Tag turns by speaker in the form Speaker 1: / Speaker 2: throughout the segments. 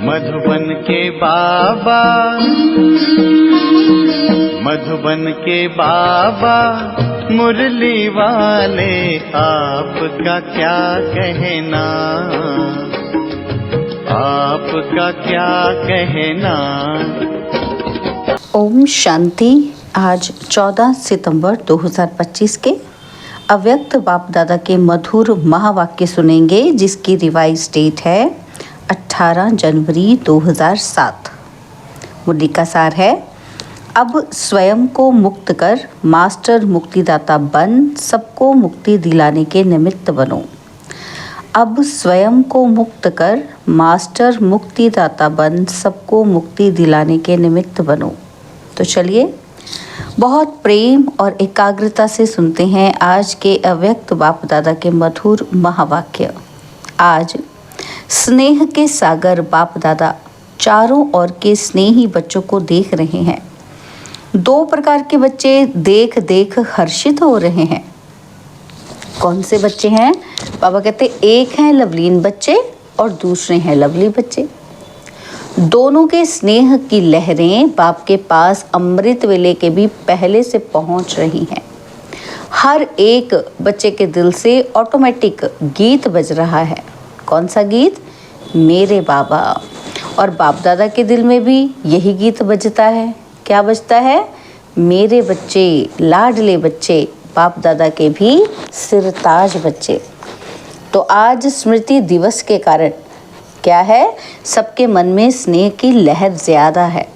Speaker 1: मधुबन के बाबा, मधुबन के बाबा मुरली वाले, आपका क्या कहना, आपका क्या कहना।
Speaker 2: ओम शांति। आज 14 सितंबर 2025 के अव्यक्त बाप दादा के मधुर महावाक्य सुनेंगे, जिसकी रिवाइज डेट है 18 जनवरी 2007। मुरली का सार है, अब स्वयं को मुक्त कर मास्टर मुक्तिदाता बन, सबको मुक्ति दिलाने के निमित्त बनो। अब स्वयं को मुक्त कर मास्टर मुक्तिदाता बन, सबको मुक्ति दिलाने के निमित्त बनो। तो चलिए बहुत प्रेम और एकाग्रता से सुनते हैं आज के अव्यक्त बाप दादा के मधुर महावाक्य। आज स्नेह के सागर बाप दादा चारों ओर के स्नेही बच्चों को देख रहे हैं। दो प्रकार के बच्चे देख देख हर्षित हो रहे हैं। कौन से बच्चे हैं? बाबा कहते एक हैं लवलीन बच्चे और दूसरे हैं लवली बच्चे। दोनों के स्नेह की लहरें बाप के पास अमृत वेले के भी पहले से पहुंच रही हैं। हर एक बच्चे के दिल से ऑटोमेटिक गीत बज रहा है। कौन सा गीत? मेरे बाबा। और बाप दादा के दिल में भी यही गीत बजता है। क्या बजता है? मेरे बच्चे, लाडले बच्चे, बाप दादा के भी सिरताज बच्चे। तो आज स्मृति दिवस के कारण क्या है? सबके मन में स्नेह की लहर ज़्यादा है।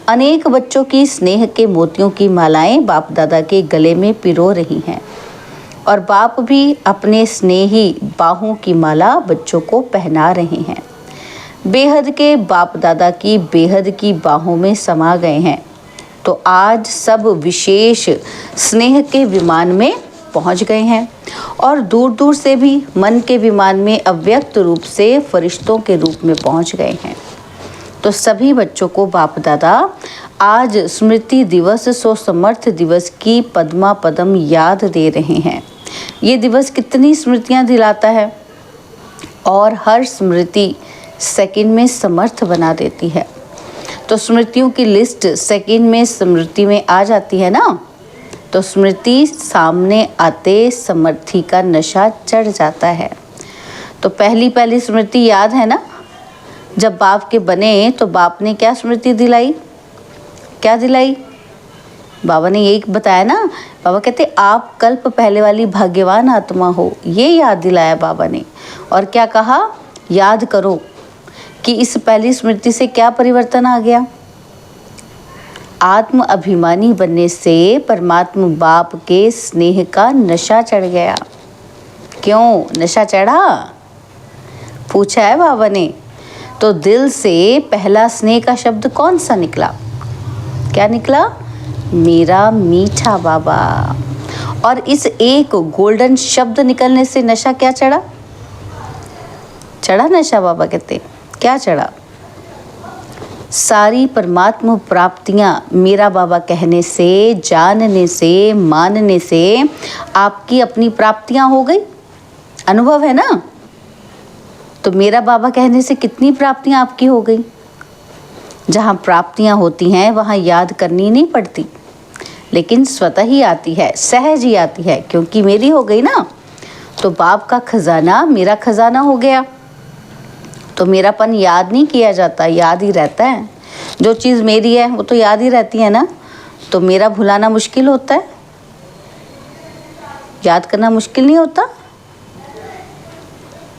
Speaker 2: अनेक बच्चों की स्नेह के मोतियों की मालाएं बाप दादा के गले में पिरो रही हैं और बाप भी अपने स्नेही बाहों की माला बच्चों को पहना रहे हैं। बेहद के बाप दादा की बेहद की बाहों में समा गए हैं। तो आज सब विशेष स्नेह के विमान में पहुंच गए हैं और दूर दूर से भी मन के विमान में अव्यक्त रूप से फरिश्तों के रूप में पहुंच गए हैं। तो सभी बच्चों को बाप दादा आज स्मृति दिवस सो समर्थ दिवस की पद्मा पदम याद दे रहे हैं। ये दिवस कितनी स्मृतियां दिलाता है और हर स्मृति सेकंड में समर्थ बना देती है। तो स्मृतियों की लिस्ट सेकंड में स्मृति में आ जाती है ना। तो स्मृति सामने आते समर्थी का नशा चढ़ जाता है। तो पहली स्मृति याद है ना, जब बाप के बने तो बाप ने क्या स्मृति दिलाई? क्या दिलाई? बाबा ने यही बताया ना। बाबा कहते आप कल्प पहले वाली भाग्यवान आत्मा हो, ये याद दिलाया बाबा ने। और क्या कहा? याद करो कि इस पहली स्मृति से क्या परिवर्तन आ गया। आत्म अभिमानी बनने से परमात्मा बाप के स्नेह का नशा चढ़ गया। क्यों नशा चढ़ा? पूछा है बाबा ने। तो दिल से पहला स्नेह का शब्द कौन सा निकला? क्या निकला? मेरा मीठा बाबा। और इस एक गोल्डन शब्द निकलने से नशा क्या चढ़ा? चढ़ा नशा। बाबा कहते क्या चढ़ा? सारी परमात्मा प्राप्तियां मेरा बाबा कहने से, जानने से, मानने से आपकी अपनी प्राप्तियां हो गई। अनुभव है ना। तो मेरा बाबा कहने से कितनी प्राप्तियां आपकी हो गई। जहां प्राप्तियां होती हैं वहां याद करनी नहीं पड़ती, लेकिन स्वतः ही आती है, सहज ही आती है, क्योंकि मेरी हो गई ना। तो बाप का खजाना मेरा खजाना हो गया। तो मेरापन याद नहीं किया जाता, याद ही रहता है। जो चीज़ मेरी है वो तो याद ही रहती है ना। तो मेरा भुलाना मुश्किल होता है, याद करना मुश्किल नहीं होता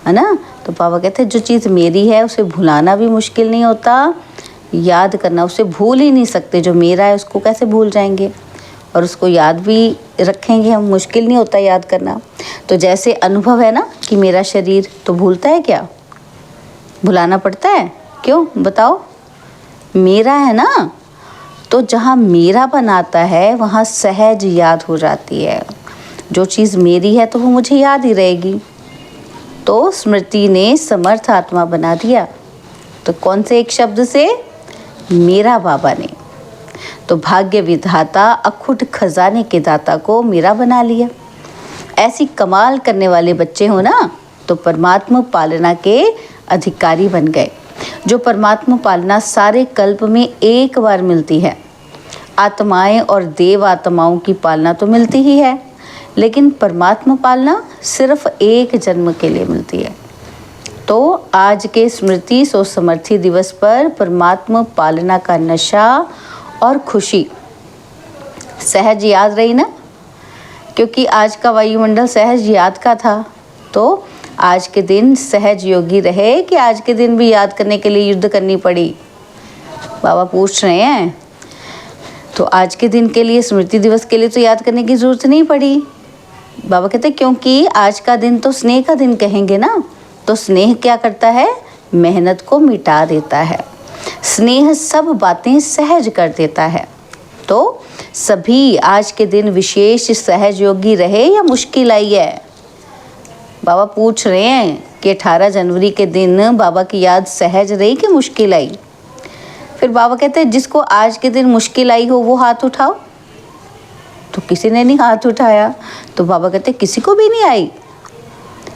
Speaker 2: है ना। तो बाबा कहते हैं जो चीज़ मेरी है उसे भुलाना भी मुश्किल नहीं होता, याद करना उसे भूल ही नहीं सकते। जो मेरा है उसको कैसे भूल जाएंगे, और उसको याद भी रखेंगे हम, मुश्किल नहीं होता याद करना। तो जैसे अनुभव है ना कि मेरा शरीर, तो भूलता है क्या? भुलाना पड़ता है? क्यों बताओ? मेरा है ना। तो जहाँ मेरा बनाता है वहाँ सहज याद हो जाती है। जो चीज़ मेरी है तो वो मुझे याद ही रहेगी। तो स्मृति ने समर्थ आत्मा बना दिया। तो कौन से एक शब्द से? मेरा बाबा ने। तो भाग्य विधाता अखुट खजाने के दाता को मेरा बना लिया। ऐसी कमाल करने वाले बच्चे हो ना, तो परमात्मा पालना के अधिकारी बन गए। जो परमात्मा पालना सारे कल्प में एक बार मिलती है। आत्माएं और देव आत्माओं की पालना तो मिलती ही है, लेकिन परमात्मा पालना सिर्फ एक जन्म के लिए मिलती है। तो आज के स्मृति सो समर्थी दिवस पर परमात्मा पालना का नशा और खुशी सहज याद रही ना, क्योंकि आज का वायुमंडल सहज याद का था। तो आज के दिन सहज योगी रहे कि आज के दिन भी याद करने के लिए युद्ध करनी पड़ी, बाबा पूछ रहे हैं। तो आज के दिन के लिए, स्मृति दिवस के लिए तो याद करने की जरूरत नहीं पड़ी। बाबा कहते क्योंकि आज का दिन तो स्नेह का दिन कहेंगे ना, तो स्नेह क्या करता है, मेहनत को मिटा देता है। स्नेह सब बातें सहज कर देता है। तो सभी आज के दिन विशेष सहज योगी रहे या मुश्किल आई है। बाबा पूछ रहे हैं कि 18 जनवरी के दिन बाबा की याद सहज रही कि मुश्किल आई। फिर बाबा कहते हैं जिसको आज के दिन मुश्किल आई हो वो हाथ उठाओ। तो किसी ने नहीं हाथ उठाया। तो बाबा कहते किसी को भी नहीं आई,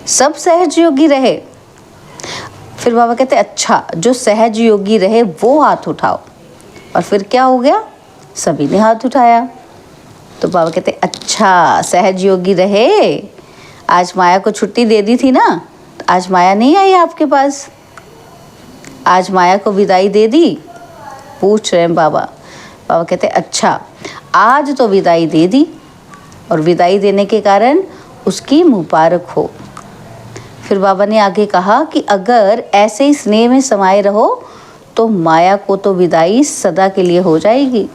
Speaker 2: सब सहज योगी रहे। फिर बाबा कहते अच्छा, जो सहज योगी रहे वो हाथ उठाओ। और फिर क्या हो गया, सभी ने हाथ उठाया। तो बाबा कहते अच्छा, सहज योगी रहे। आज माया को छुट्टी दे दी थी ना, तो आज माया नहीं आई आपके पास, आज माया को विदाई दे दी। पूछ रहे हैं बाबा। बाबा कहते अच्छा, आज तो विदाई दे दी, और विदाई देने के कारण उसकी मुबारक हो। फिर बाबा ने आगे कहा कि अगर ऐसे ही स्नेह में समाये रहो तो माया को तो विदाई सदा के लिए हो जाएगी।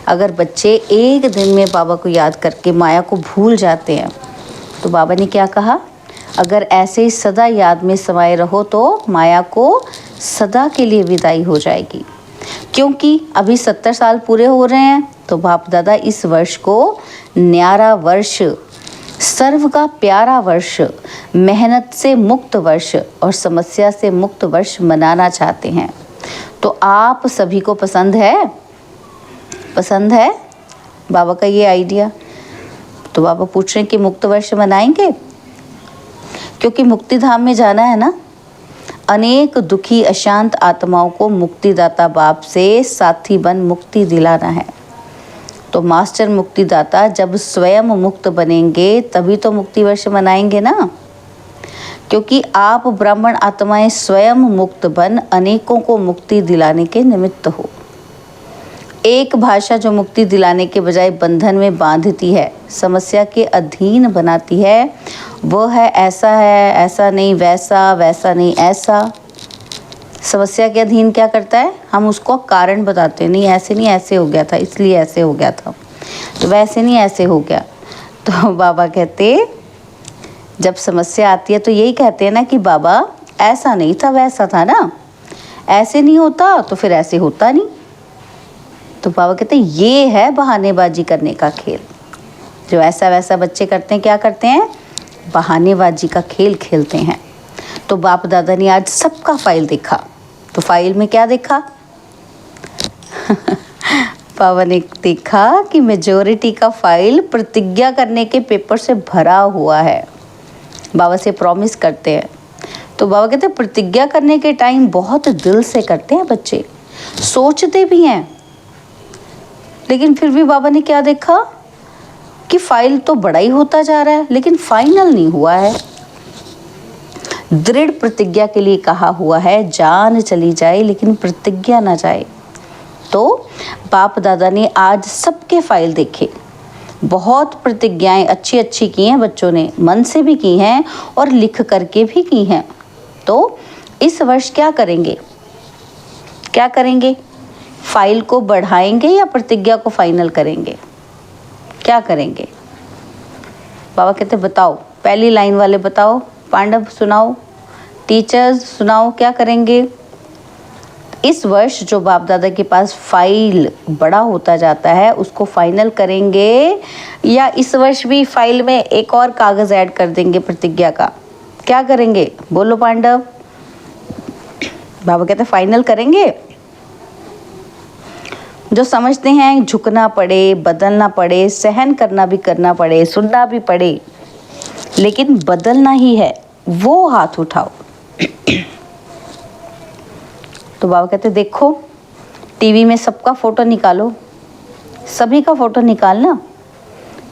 Speaker 2: अगर बच्चे एक दिन में बाबा को याद करके माया को भूल जाते हैं, तो बाबा ने क्या कहा, अगर ऐसे ही सदा याद में समाये रहो तो माया को सदा के लिए विदाई हो जाएगी। क्योंकि अभी 70 साल पूरे हो रहे हैं, तो बाप दादा इस वर्ष को न्यारा वर्ष, सर्व का प्यारा वर्ष, मेहनत से मुक्त वर्ष और समस्या से मुक्त वर्ष मनाना चाहते हैं। तो आप सभी को पसंद है? पसंद है बाबा का ये आइडिया? तो बाबा पूछ रहे हैं कि मुक्त वर्ष मनाएंगे, क्योंकि मुक्ति धाम में जाना है ना। अनेक दुखी अशांत आत्माओं को मुक्तिदाता बाप से साथी बन मुक्ति दिलाना है। तो मास्टर मुक्तिदाता जब स्वयं मुक्त बनेंगे तभी तो मुक्ति वर्ष मनाएंगे ना, क्योंकि आप ब्राह्मण आत्माएं स्वयं मुक्त बन अनेकों को मुक्ति दिलाने के निमित्त हो। एक भाषा जो मुक्ति दिलाने के बजाय बंधन में बांधती है, समस्या के अधीन बनाती है, वो है ऐसा नहीं वैसा, वैसा नहीं ऐसा। समस्या के अधीन क्या करता है, हम उसको कारण बताते हैं, नहीं ऐसे हो गया था इसलिए ऐसे हो गया था, तो वैसे नहीं ऐसे हो गया। तो बाबा कहते जब समस्या आती है तो यही कहते हैं ना कि बाबा ऐसा नहीं था वैसा था ना, ऐसे नहीं होता तो फिर ऐसे होता नहीं। तो बाबा कहते हैं ये है बहानेबाजी करने का खेल। जो ऐसा वैसा बच्चे करते हैं, क्या करते हैं, बहानेबाजी का खेल खेलते हैं। तो बाप दादा ने आज सबका फाइल देखा। तो फाइल में क्या देखा बाबा ने देखा कि मेजॉरिटी का फाइल प्रतिज्ञा करने के पेपर से भरा हुआ है। बाबा से प्रॉमिस करते हैं। तो बाबा कहते हैं प्रतिज्ञा करने के टाइम बहुत दिल से करते हैं बच्चे, सोचते भी हैं, लेकिन फिर भी बाबा ने क्या देखा कि फाइल तो बड़ा ही होता जा रहा है लेकिन फाइनल नहीं हुआ है। दृढ़ प्रतिज्ञा के लिए कहा हुआ है, जान चली जाए लेकिन प्रतिज्ञा ना जाए। तो बाप दादा ने आज सबके फाइल देखे। बहुत प्रतिज्ञाएं अच्छी अच्छी की हैं बच्चों ने, मन से भी की हैं और लिख करके भी की हैं। तो इस वर्ष क्या करेंगे, क्या करेंगे, फाइल को बढ़ाएंगे या प्रतिज्ञा को फाइनल करेंगे, क्या करेंगे? बाबा कहते बताओ, पहली लाइन वाले बताओ, पांडव सुनाओ, टीचर्स सुनाओ, क्या करेंगे? इस वर्ष जो बाप दादा के पास फाइल बड़ा होता जाता है उसको फाइनल करेंगे, या इस वर्ष भी फाइल में एक और कागज ऐड कर देंगे प्रतिज्ञा का, क्या करेंगे? बोलो पांडव। बाबा कहते फाइनल करेंगे। जो समझते हैं झुकना पड़े, बदलना पड़े, सहन करना भी करना पड़े, सुनना भी पड़े, लेकिन बदलना ही है, वो हाथ उठाओ। तो बाबा कहते देखो टीवी में सबका फ़ोटो निकालो, सभी का फ़ोटो निकालना,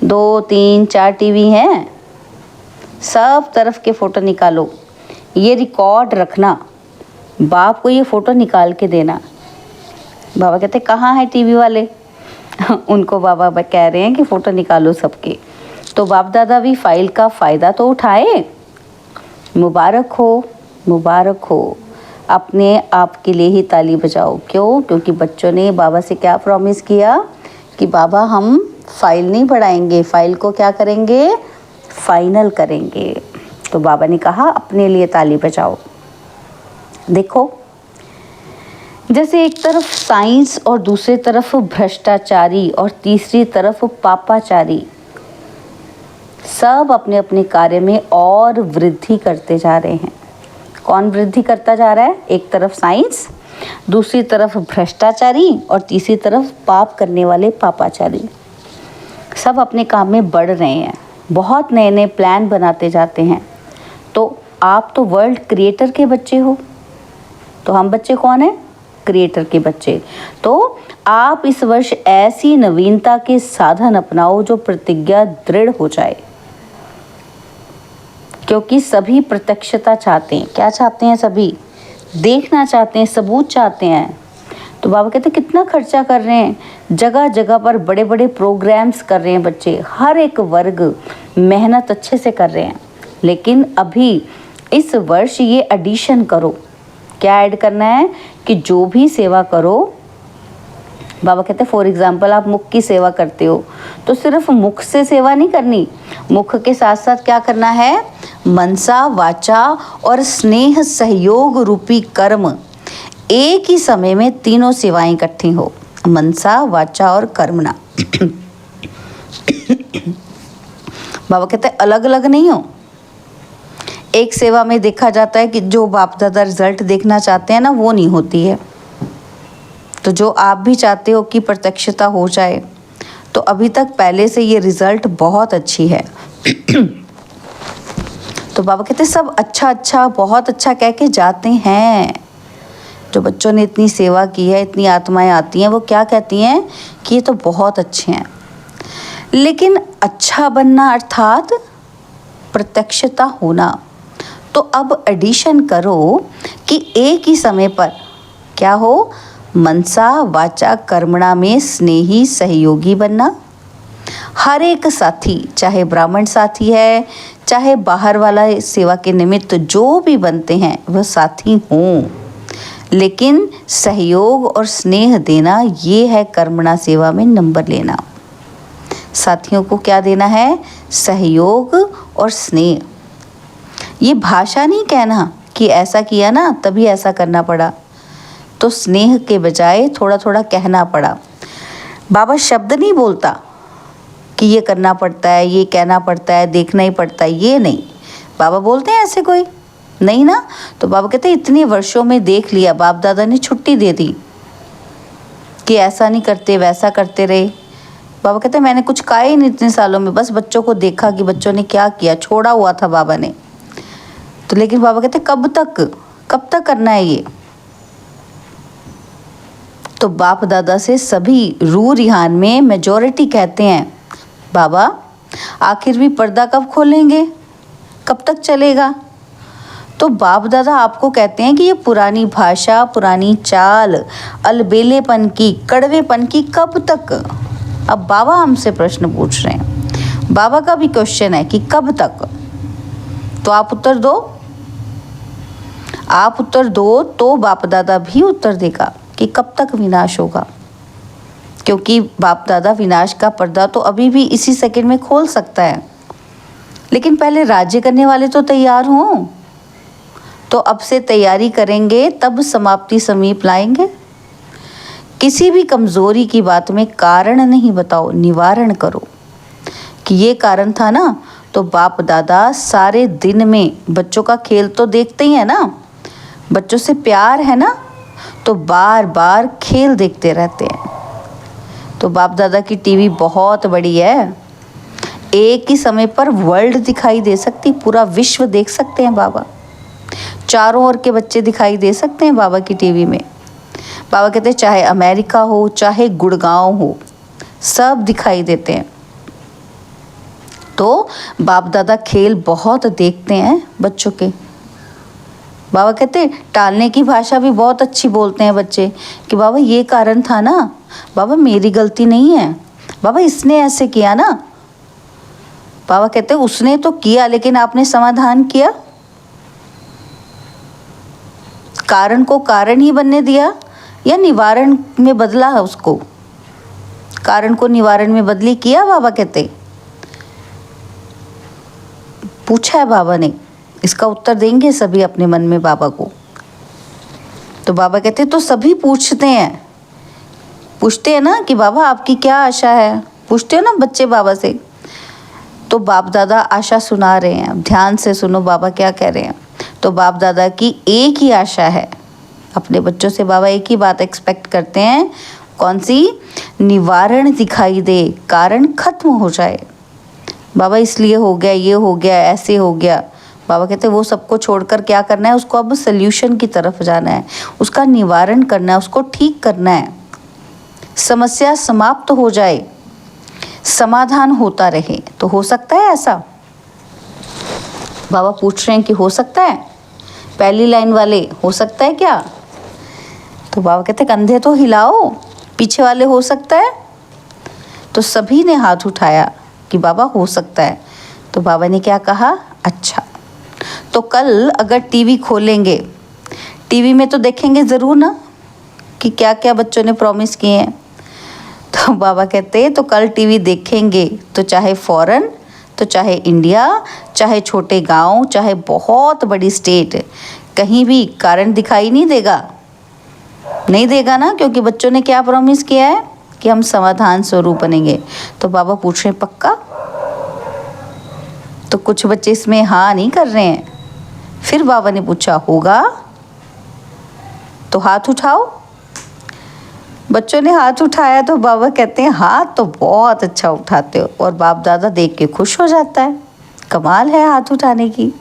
Speaker 2: 2 3 4 टीवी हैं, सब तरफ के फ़ोटो निकालो, ये रिकॉर्ड रखना, बाप को ये फ़ोटो निकाल के देना। बाबा कहते कहाँ है टीवी वाले उनको बाबा कह रहे हैं कि फ़ोटो निकालो सबके। तो बाप दादा भी फाइल का फ़ायदा तो उठाए। मुबारक हो, मुबारक हो। अपने आप के लिए ही ताली बजाओ। क्यों? क्योंकि बच्चों ने बाबा से क्या प्रॉमिस किया कि बाबा हम फाइल नहीं बढ़ाएंगे, फाइल को क्या करेंगे, फाइनल करेंगे। तो बाबा ने कहा अपने लिए ताली बजाओ। देखो जैसे एक तरफ साइंस और दूसरी तरफ भ्रष्टाचारी और तीसरी तरफ पापाचारी, सब अपने अपने कार्य में और वृद्धि करते जा रहे हैं। कौन वृद्धि करता जा रहा है? एक तरफ साइंस, दूसरी तरफ भ्रष्टाचारी और तीसरी तरफ पाप करने वाले पापाचारी, सब अपने काम में बढ़ रहे हैं, बहुत नए नए प्लान बनाते जाते हैं। तो आप तो वर्ल्ड क्रिएटर के बच्चे हो, तो हम बच्चे कौन हैं? क्रिएटर के बच्चे। तो आप इस वर्ष ऐसी नवीनता के साधन अपनाओ जो प्रतिज्ञा दृढ़ हो जाए, क्योंकि सभी प्रत्यक्षता चाहते हैं। क्या चाहते हैं? सभी देखना चाहते हैं, सबूत चाहते हैं। तो बाबा कहते हैं कितना खर्चा कर रहे हैं, जगह जगह पर बड़े बड़े प्रोग्राम्स कर रहे हैं बच्चे, हर एक वर्ग मेहनत अच्छे से कर रहे हैं। लेकिन अभी इस वर्ष ये एडिशन करो। क्या ऐड करना है? कि जो भी सेवा करो, बाबा कहते हैं फॉर एग्जाम्पल आप मुख की सेवा करते हो तो सिर्फ मुख से सेवा नहीं करनी, मुख के साथ साथ क्या करना है? मनसा, वाचा और स्नेह सहयोग रूपी कर्म, एक ही समय में तीनों सेवाएं इकट्ठी हो, मनसा, वाचा और कर्मणा। बाबा कहते हैं अलग अलग नहीं हो। एक सेवा में देखा जाता है कि जो बाप दादा रिजल्ट देखना चाहते हैं ना, वो नहीं होती है। तो जो आप भी चाहते हो कि प्रत्यक्षता हो जाए, तो अभी तक पहले से ये रिजल्ट बहुत अच्छी है। तो बाबा कहते हैं सब अच्छा अच्छा, बहुत अच्छा कह के जाते हैं। जो बच्चों ने इतनी सेवा की है, इतनी आत्माएं आती हैं, वो क्या कहती हैं कि ये तो बहुत अच्छे हैं। लेकिन अच्छा बनना अर्थात प्रत्यक्षता होना। तो अब एडिशन करो कि एक ही समय पर क्या हो? मनसा, वाचा, कर्मणा में स्नेही सहयोगी बनना। हर एक साथी, चाहे ब्राह्मण साथी है, चाहे बाहर वाला सेवा के निमित्त जो भी बनते हैं, वह साथी हों। लेकिन सहयोग और स्नेह देना, ये है कर्मणा सेवा में नंबर लेना। साथियों को क्या देना है? सहयोग और स्नेह। ये भाषा नहीं कहना कि ऐसा किया ना तभी ऐसा करना पड़ा, तो स्नेह के बजाय थोड़ा थोड़ा कहना पड़ा। बाबा शब्द नहीं बोलता कि ये करना पड़ता है, ये कहना पड़ता है, देखना ही पड़ता है, ये नहीं। बाबा बोलते हैं ऐसे कोई नहीं ना। तो बाबा कहते हैं इतने वर्षों में देख लिया, बाप दादा ने छुट्टी दे दी कि ऐसा नहीं करते, वैसा करते रहे। बाबा कहते हैं मैंने कुछ कहा ही नहीं इतने सालों में, बस बच्चों को देखा कि बच्चों ने क्या किया, छोड़ा हुआ था बाबा ने। तो लेकिन बाबा कहते कब तक करना है ये? तो बाप दादा से सभी रू रिहान में मेजॉरिटी कहते हैं बाबा आखिर भी पर्दा कब खोलेंगे, कब तक चलेगा? तो बाप दादा आपको कहते हैं कि ये पुरानी भाषा, पुरानी चाल, अलबेलेपन की, कड़वेपन की कब तक? अब बाबा हमसे प्रश्न पूछ रहे हैं, बाबा का भी क्वेश्चन है कि कब तक। तो आप उत्तर दो, आप उत्तर दो तो बाप दादा भी उत्तर देगा कि कब तक विनाश होगा। क्योंकि बाप दादा विनाश का पर्दा तो अभी भी इसी सेकंड में खोल सकता है, लेकिन पहले राज्य करने वाले तो तैयार हों। तो अब से तैयारी करेंगे तब समाप्ति समीप लाएंगे। किसी भी कमज़ोरी की बात में कारण नहीं बताओ, निवारण करो कि ये कारण था ना। तो बाप दादा सारे दिन में बच्चों का खेल तो देखते ही है ना, बच्चों से प्यार है ना, तो बार बार खेल देखते रहते हैं। तो बाप दादा की टीवी बहुत बड़ी है, एक ही समय पर वर्ल्ड दिखाई दे सकती, पूरा विश्व देख सकते हैं बाबा। चारों ओर के बच्चे दिखाई दे सकते हैं बाबा की टीवी में। बाबा कहते हैं चाहे अमेरिका हो, चाहे गुड़गांव हो, सब दिखाई देते हैं। तो बाप दादा खेल बहुत देखते हैं बच्चों के। बाबा कहते हैं टालने की भाषा भी बहुत अच्छी बोलते हैं बच्चे कि बाबा ये कारण था ना, बाबा मेरी गलती नहीं है, बाबा इसने ऐसे किया ना। बाबा कहते हैं उसने तो किया लेकिन आपने समाधान किया, कारण को कारण ही बनने दिया या निवारण में बदला है उसको, कारण को निवारण में बदली किया। बाबा कहते पूछा है बाबा ने, इसका उत्तर देंगे सभी अपने मन में बाबा को। तो बाबा कहते तो सभी पूछते हैं ना कि बाबा आपकी क्या आशा है, पूछते हो ना बच्चे बाबा से। तो बाप दादा आशा सुना रहे हैं, ध्यान से सुनो बाबा क्या कह रहे हैं। तो बाप दादा की एक ही आशा है, अपने बच्चों से बाबा एक ही बात एक्सपेक्ट करते हैं, कौन सी? निवारण दिखाई दे, कारण खत्म हो जाए। बाबा इसलिए हो गया, ये हो गया, ऐसे हो गया। बाबा कहते हैं वो सबको छोड़कर क्या करना है, उसको अब सल्यूशन की तरफ जाना है, उसका निवारण करना है, उसको ठीक करना है, समस्या समाप्त हो जाए, समाधान होता रहे। तो हो सकता है ऐसा? बाबा पूछ रहे हैं कि हो सकता है? पहली लाइन वाले हो सकता है क्या? तो बाबा कहते कंधे तो हिलाओ, पीछे वाले हो सकता है? तो सभी ने हाथ उठाया कि बाबा हो सकता है। तो बाबा ने क्या कहा, अच्छा तो कल अगर टीवी खोलेंगे, टीवी में तो देखेंगे ज़रूर ना कि क्या क्या बच्चों ने प्रॉमिस किए हैं। तो बाबा कहते तो कल टीवी देखेंगे तो चाहे फॉरेन, तो चाहे इंडिया, चाहे छोटे गांव, चाहे बहुत बड़ी स्टेट, कहीं भी कारण दिखाई नहीं देगा, नहीं देगा ना, क्योंकि बच्चों ने क्या प्रॉमिस किया है कि हम समाधान स्वरूप बनेंगे। तो बाबा पूछ रहे हैं पक्का? तो कुछ बच्चे इसमें हाँ नहीं कर रहे हैं। फिर बाबा ने पूछा होगा? तो हाथ उठाओ। बच्चों ने हाथ उठाया तो बाबा कहते हैं हाथ तो बहुत अच्छा उठाते हो, और बाप दादा देख के खुश हो जाता है। कमाल है हाथ उठाने की,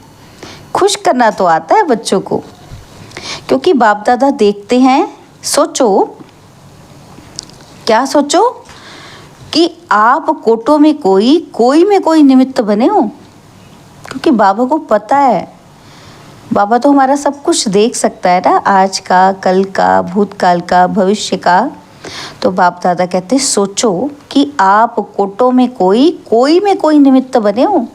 Speaker 2: खुश करना तो आता है बच्चों को, क्योंकि बाप दादा देखते हैं। सोचो, क्या सोचो कि आप कोटों में कोई में कोई निमित्त बने हो, क्योंकि बाबा को पता है, बाबा तो हमारा सब कुछ देख सकता है ना, आज का, कल का, भूतकाल का, भविष्य का। तो बाप दादा कहते सोचो कि आप कोटों में कोई में कोई निमित्त बने हो,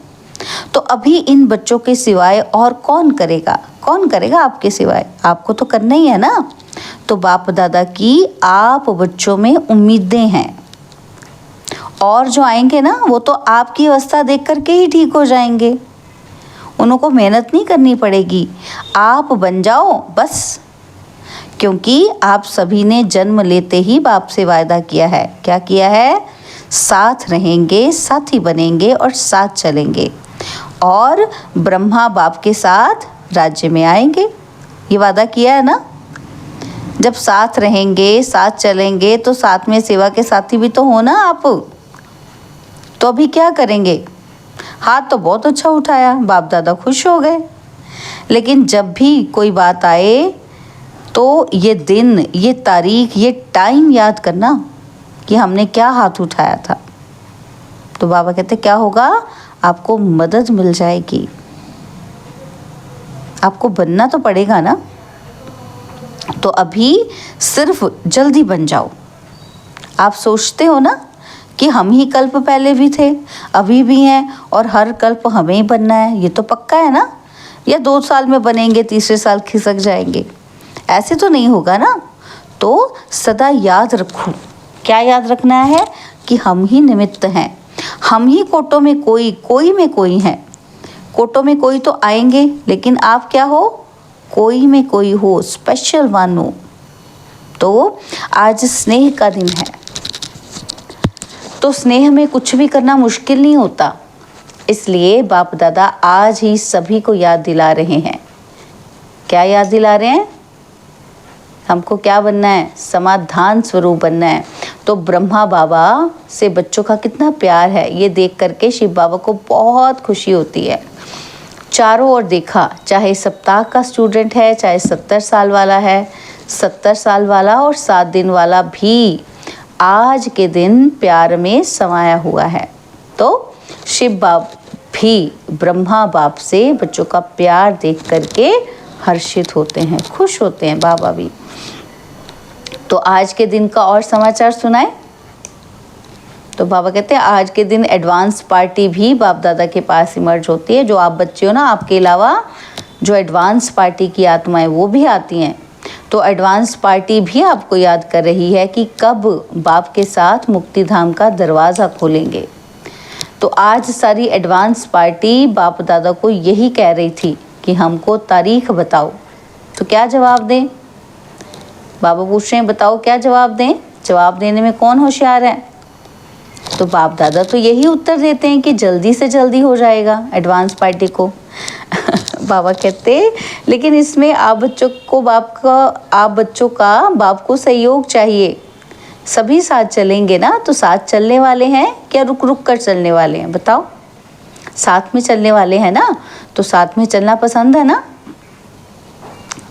Speaker 2: तो अभी इन बच्चों के सिवाय और कौन करेगा आपके सिवाय? आपको तो करना ही है ना। तो बाप दादा की आप बच्चों में उम्मीदें हैं, और जो आएंगे ना वो तो आपकी अवस्था देख करके ही ठीक हो जाएंगे, उनको मेहनत नहीं करनी पड़ेगी, आप बन जाओ बस। क्योंकि आप सभी ने जन्म लेते ही बाप से वायदा किया है, क्या किया है? साथ रहेंगे, साथी बनेंगे और साथ चलेंगे, और ब्रह्मा बाप के साथ राज्य में आएंगे, ये वादा किया है ना। जब साथ रहेंगे, साथ चलेंगे, तो साथ में सेवा के साथी भी तो हो ना आप। तो अभी क्या करेंगे? हाथ तो बहुत अच्छा उठाया, बाप दादा खुश हो गए, लेकिन जब भी कोई बात आए तो ये दिन, ये तारीख, ये टाइम याद करना कि हमने क्या हाथ उठाया था। तो बाबा कहते क्या होगा? आपको मदद मिल जाएगी, आपको बनना तो पड़ेगा ना। तो अभी सिर्फ जल्दी बन जाओ। आप सोचते हो ना कि हम ही कल्प पहले भी थे, अभी भी हैं, और हर कल्प हमें ही बनना है, ये तो पक्का है ना। या 2 साल में बनेंगे, तीसरे साल खिसक जाएंगे, ऐसे तो नहीं होगा ना। तो सदा याद रखो, क्या याद रखना है? कि हम ही निमित्त हैं, हम ही कोटों में कोई में कोई हैं। कोटों में कोई तो आएंगे, लेकिन आप क्या हो? कोई में कोई हो, स्पेशल वन हो। तो आज स्नेह का दिन है, तो स्नेह में कुछ भी करना मुश्किल नहीं होता, इसलिए बाप दादा आज ही सभी को याद दिला रहे हैं। क्या याद दिला रहे हैं? हमको क्या बनना है? समाधान स्वरूप बनना है। तो ब्रह्मा बाबा से बच्चों का कितना प्यार है, ये देख करके शिव बाबा को बहुत खुशी होती है। चारों ओर देखा, चाहे सप्ताह का स्टूडेंट है, चाहे 70 साल वाला है, 70 साल वाला और 7 दिन वाला भी आज के दिन प्यार में समाया हुआ है। तो शिव बाप भी ब्रह्मा बाप से बच्चों का प्यार देख करके हर्षित होते हैं, खुश होते हैं बाबा भी। तो आज के दिन का और समाचार सुनाए। तो बाबा कहते हैं आज के दिन एडवांस पार्टी भी बाप दादा के पास इमर्ज होती है। जो आप बच्चे हो ना, आपके अलावा जो एडवांस पार्टी की आत्माएं वो भी आती हैं। तो एडवांस पार्टी भी आपको याद कर रही है कि कब बाप के साथ मुक्ति धाम का दरवाज़ा खोलेंगे। तो आज सारी एडवांस पार्टी बाप दादा को यही कह रही थी कि हमको तारीख बताओ। तो क्या जवाब दें? बाबा पूछ रहे हैं बताओ क्या जवाब दें। जवाब देने में कौन होशियार है? तो बाप दादा तो यही उत्तर देते हैं कि जल्दी से जल्दी हो जाएगा एडवांस पार्टी को। बाबा कहते लेकिन इसमें आप बच्चों का बाप को सहयोग चाहिए। सभी साथ चलेंगे ना, तो साथ चलने वाले हैं क्या रुक रुक कर चलने वाले हैं? बताओ। साथ में चलने वाले हैं ना, तो साथ में चलना पसंद है ना।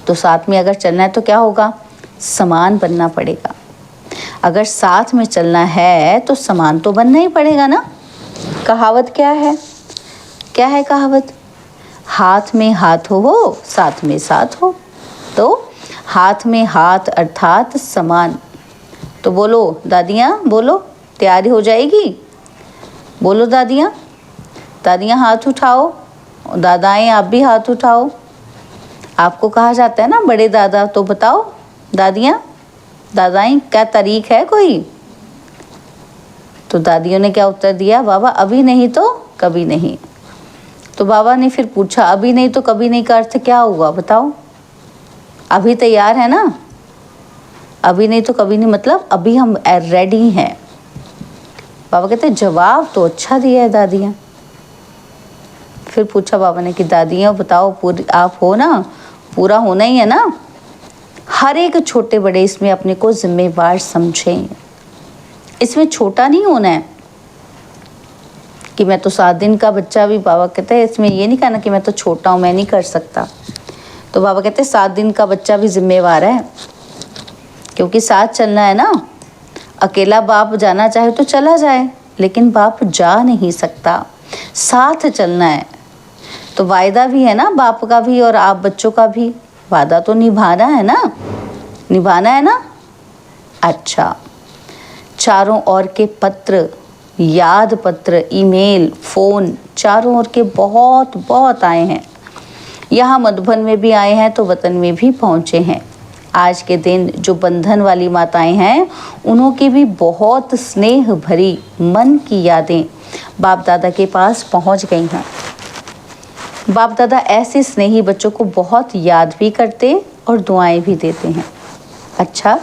Speaker 2: तो साथ में अगर चलना है तो क्या होगा? समान बनना पड़ेगा। अगर साथ में चलना है तो समान तो बनना ही पड़ेगा ना। कहावत क्या है? क्या है कहावत? हाथ में हाथ हो, साथ में साथ हो। तो हाथ में हाथ अर्थात समान। तो बोलो दादियाँ, बोलो, तैयारी हो जाएगी? बोलो दादियाँ। दादियाँ हाथ उठाओ, दादाएँ आप भी हाथ उठाओ। आपको कहा जाता है ना बड़े दादा, तो बताओ दादियाँ, दादाएँ क्या तारीख है कोई? तो दादियों ने क्या उत्तर दिया? बाबा अभी नहीं तो कभी नहीं। तो बाबा ने फिर पूछा अभी नहीं तो कभी नहीं का अर्थ क्या हुआ बताओ? अभी तैयार है ना? अभी नहीं तो कभी नहीं मतलब अभी हम रेडी हैं। बाबा कहते जवाब तो अच्छा दिया है दादियाँ। फिर पूछा बाबा ने कि दादियाँ बताओ पूरी आप हो ना, पूरा होना ही है ना? हर एक छोटे बड़े इसमें अपने को जिम्मेवार समझें। इसमें छोटा नहीं होना है कि मैं तो 7 दिन का बच्चा भी। बाबा कहते हैं इसमें ये नहीं कहना कि मैं तो छोटा हूँ, मैं नहीं कर सकता। तो बाबा कहते हैं 7 दिन का बच्चा भी जिम्मेवार है, क्योंकि साथ चलना है ना। अकेला बाप जाना चाहे तो चला जाए, लेकिन बाप जा नहीं सकता, साथ चलना है। तो वायदा भी है ना बाप का भी और आप बच्चों का भी। वादा तो निभाना है ना, निभाना है ना। अच्छा, चारों ओर के पत्र, याद पत्र, ईमेल, फ़ोन चारों ओर के बहुत बहुत आए हैं। यहाँ मधुबन में भी आए हैं तो वतन में भी पहुँचे हैं। आज के दिन जो बंधन वाली माताएं हैं उन्हों की भी बहुत स्नेह भरी मन की यादें बाप दादा के पास पहुँच गई हैं। बाप दादा ऐसे स्नेही बच्चों को बहुत याद भी करते और दुआएं भी देते हैं। अच्छा,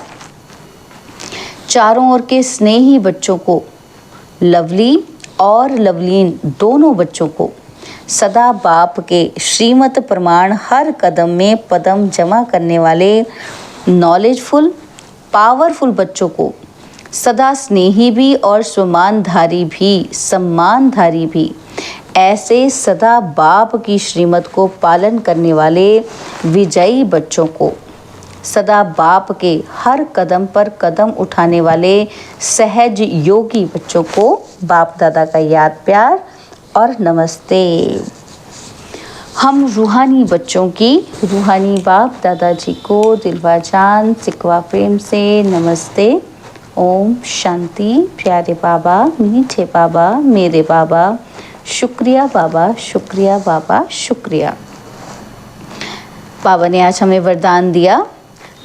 Speaker 2: चारों ओर के स्नेही बच्चों को, लवली और लवलीन दोनों बच्चों को सदा बाप के श्रीमत प्रमाण हर कदम में पदम जमा करने वाले नॉलेजफुल पावरफुल बच्चों को, सदा स्नेही भी और सम्मानधारी भी, ऐसे सदा बाप की श्रीमत को पालन करने वाले विजयी बच्चों को, सदा बाप के हर कदम पर कदम उठाने वाले सहज योगी बच्चों को बाप दादा का याद प्यार और नमस्ते। हम रूहानी बच्चों की रूहानी बाप दादाजी को दिलवा जान सिकवा प्रेम से नमस्ते। ओम शांति। प्यारे बाबा, मीठे बाबा, मेरे बाबा, शुक्रिया बाबा, शुक्रिया बाबा, शुक्रिया। बाबा ने आज हमें वरदान दिया,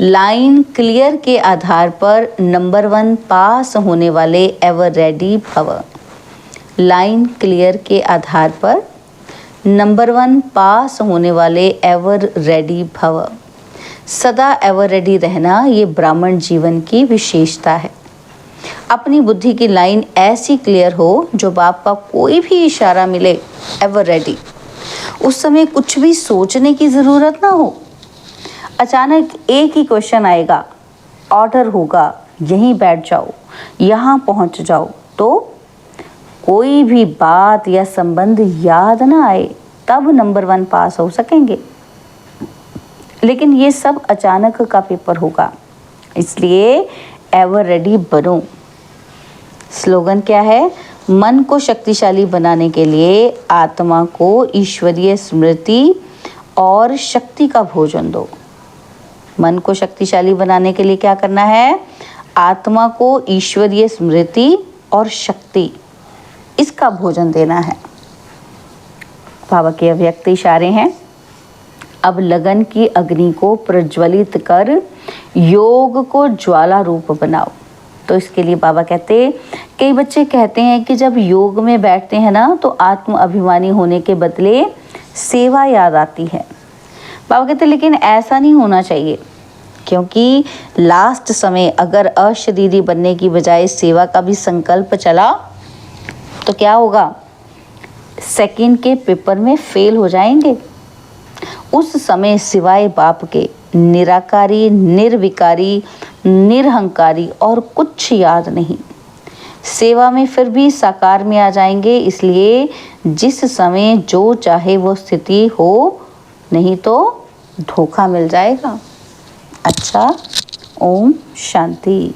Speaker 2: लाइन क्लियर के आधार पर नंबर 1 पास होने वाले एवर रेडी भव। लाइन क्लियर के आधार पर नंबर 1 पास होने वाले एवर रेडी भव। सदा एवर रेडी रहना ये ब्राह्मण जीवन की विशेषता है। अपनी बुद्धि की लाइन ऐसी क्लियर हो जो बाप का कोई भी इशारा मिले एवर रेडी। उस समय कुछ भी सोचने की ज़रूरत ना हो। अचानक एक ही क्वेश्चन आएगा, ऑर्डर होगा, यहीं बैठ जाओ, यहाँ पहुँच जाओ, तो कोई भी बात या संबंध याद ना आए, तब नंबर 1 पास हो सकेंगे। लेकिन ये सब अचानक का पेपर होगा, इसलिए एवर रेडी बनो। स्लोगन क्या है? मन को शक्तिशाली बनाने के लिए आत्मा को ईश्वरीय स्मृति और शक्ति का भोजन दो। मन को शक्तिशाली बनाने के लिए क्या करना है? आत्मा को ईश्वरीय स्मृति और शक्ति, इसका भोजन देना है। बाबा के अव्यक्त इशारे हैं। अब लगन की अग्नि को प्रज्वलित कर योग को ज्वाला रूप बनाओ। तो इसके लिए बाबा कहते, कई बच्चे कहते हैं कि जब योग में बैठते हैं ना तो आत्म अभिमानी होने के बदले सेवा याद आती है। बाबा कहते लेकिन ऐसा नहीं होना चाहिए, क्योंकि लास्ट समय अगर अशरीरी बनने की बजाय सेवा का भी संकल्प चला तो क्या होगा? सेकंड के पेपर में फेल हो जाएंगे। उस समय सिवाय बाप के निराकारी, निर्विकारी, निरहंकारी और कुछ याद नहीं। सेवा में फिर भी साकार में आ जाएंगे। इसलिए जिस समय जो चाहे वो स्थिति हो, नहीं तो धोखा मिल जाएगा। अच्छा, ओम शांति।